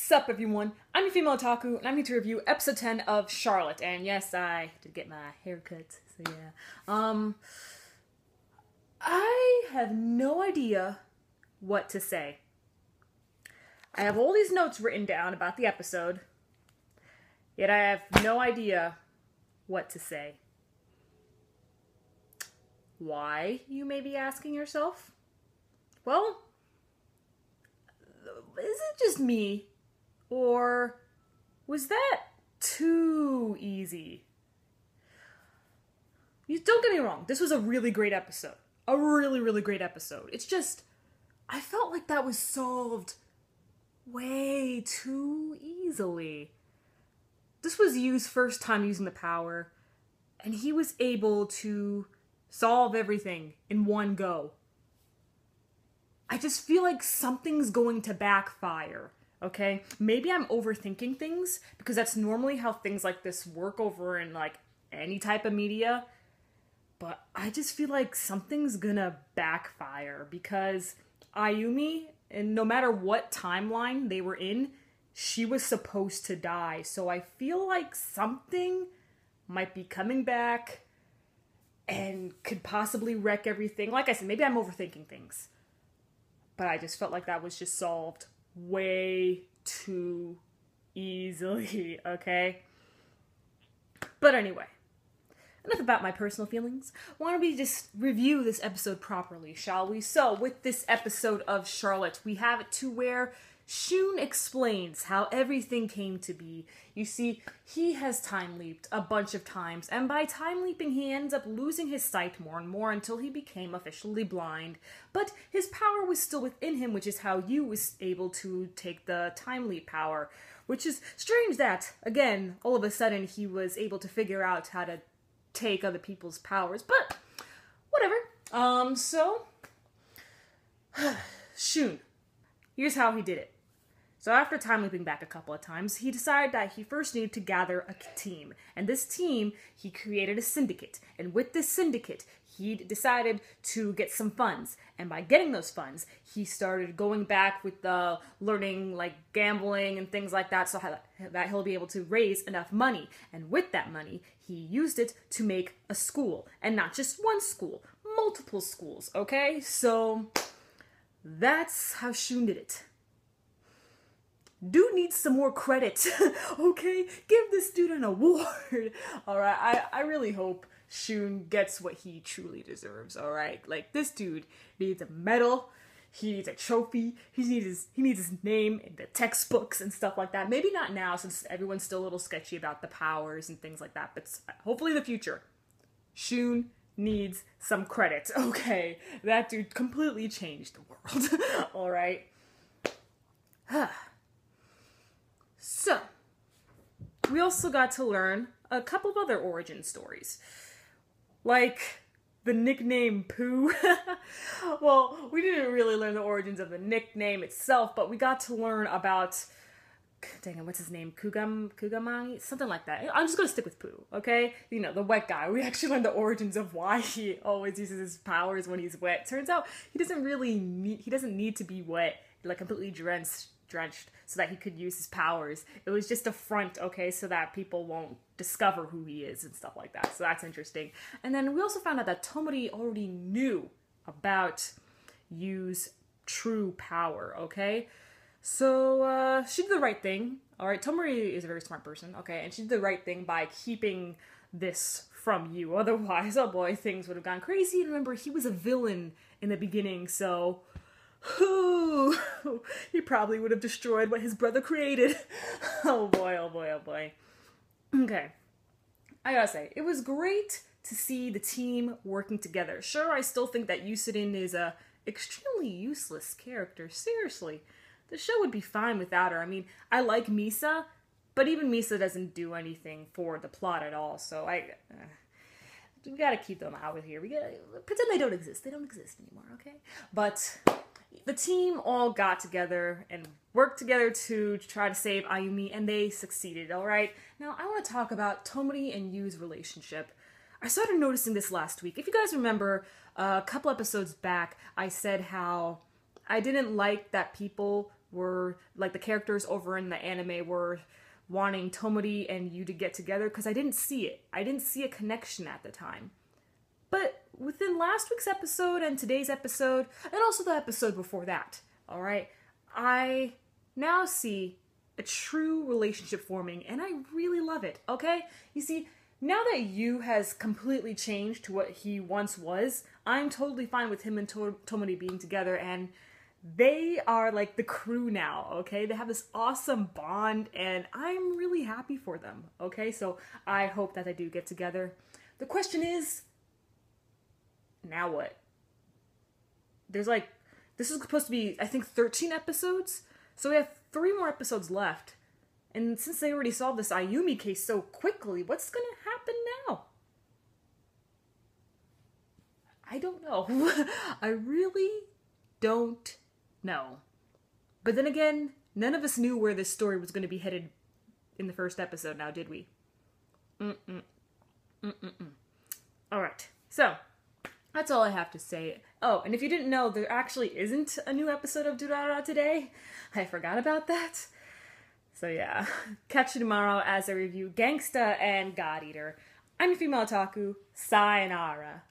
Sup everyone, I'm your female otaku, and I'm here to review episode 10 of Charlotte, and yes, I did get my hair cut, so yeah. I have no idea what to say. I have all these notes written down about the episode, yet I have no idea what to say. Why, you may be asking yourself? Well, is it just me? Or was that too easy? Don't get me wrong, this was a really great episode. A really, really great episode. It's just, I felt like that was solved way too easily. This was Yu's first time using the power, and he was able to solve everything in one go. I just feel like something's going to backfire. Okay, maybe I'm overthinking things because that's normally how things like this work over in like any type of media. But I just feel like something's gonna backfire because Ayumi, and no matter what timeline they were in, she was supposed to die. So I feel like something might be coming back and could possibly wreck everything. Like I said, maybe I'm overthinking things. But I just felt like that was just solved way too easily, okay? But anyway, enough about my personal feelings. Why don't we just review this episode properly, shall we? So, with this episode of Charlotte, we have it to where Shun explains how everything came to be. You see, he has time leaped a bunch of times, and by time leaping he ends up losing his sight more and more until he became officially blind. But his power was still within him, which is how Yu was able to take the time leap power. Which is strange that, again, all of a sudden he was able to figure out how to take other people's powers, but whatever. Shun. Here's how he did it. So after time looping back a couple of times, he decided that he first needed to gather a team. And this team, he created a syndicate. And with this syndicate, he decided to get some funds. And by getting those funds, he started going back with the learning, like gambling and things like that, so that he'll be able to raise enough money. And with that money, he used it to make a school. And not just one school, multiple schools, okay? So that's how Shun did it. Dude needs some more credit, okay? Give this dude an award. Alright, I really hope Shun gets what he truly deserves, alright? Like, this dude needs a medal, he needs a trophy, he needs his name in the textbooks and stuff like that. Maybe not now, since everyone's still a little sketchy about the powers and things like that, but hopefully in the future. Shun needs some credit, okay? That dude completely changed the world, alright? So, we also got to learn a couple of other origin stories. Like the nickname Pooh. Well, we didn't really learn the origins of the nickname itself, but we got to learn about, dang it, what's his name? Kugamagi? Something like that. I'm just gonna stick with Pooh, okay? You know, the wet guy. We actually learned the origins of why he always uses his powers when he's wet. Turns out he doesn't need to be wet, like completely drenched so that he could use his powers. It was just a front, okay, so that people won't discover who he is and stuff like that. So that's interesting. And then we also found out that Tomori already knew about Yu's true power, okay? So, she did the right thing. Alright, Tomori is a very smart person, okay? And she did the right thing by keeping this from Yu. Otherwise, oh boy, things would have gone crazy. And remember, he was a villain in the beginning, so he probably would have destroyed what his brother created. Oh boy, oh boy, oh boy. Okay. I gotta say, it was great to see the team working together. Sure, I still think that Yusidin is a extremely useless character. Seriously. The show would be fine without her. I mean, I like Misa, but even Misa doesn't do anything for the plot at all, so we gotta keep them out of here. We gotta pretend they don't exist. They don't exist anymore, okay? But the team all got together and worked together to try to save Ayumi, and they succeeded, alright? Now, I want to talk about Tomori and Yu's relationship. I started noticing this last week. If you guys remember, a couple episodes back, I said how I didn't like that people were, like, the characters over in the anime were wanting Tomori and Yu to get together, because I didn't see it. I didn't see a connection at the time. But within last week's episode and today's episode, and also the episode before that, alright, I now see a true relationship forming, and I really love it, okay? You see, now that Yu has completely changed to what he once was, I'm totally fine with him and Tomori being together, and they are like the crew now, okay? They have this awesome bond, and I'm really happy for them, okay? So I hope that they do get together. The question is, now what? There's like, this is supposed to be, I think, 13 episodes? So we have 3 more episodes left. And since they already solved this Ayumi case so quickly, what's gonna happen now? I don't know. I really don't know. But then again, none of us knew where this story was going to be headed in the first episode now, did we? Alright, so that's all I have to say. Oh, and if you didn't know, there actually isn't a new episode of Durara today. I forgot about that. So yeah, catch you tomorrow as I review Gangsta and God Eater. I'm your female otaku. Sayonara.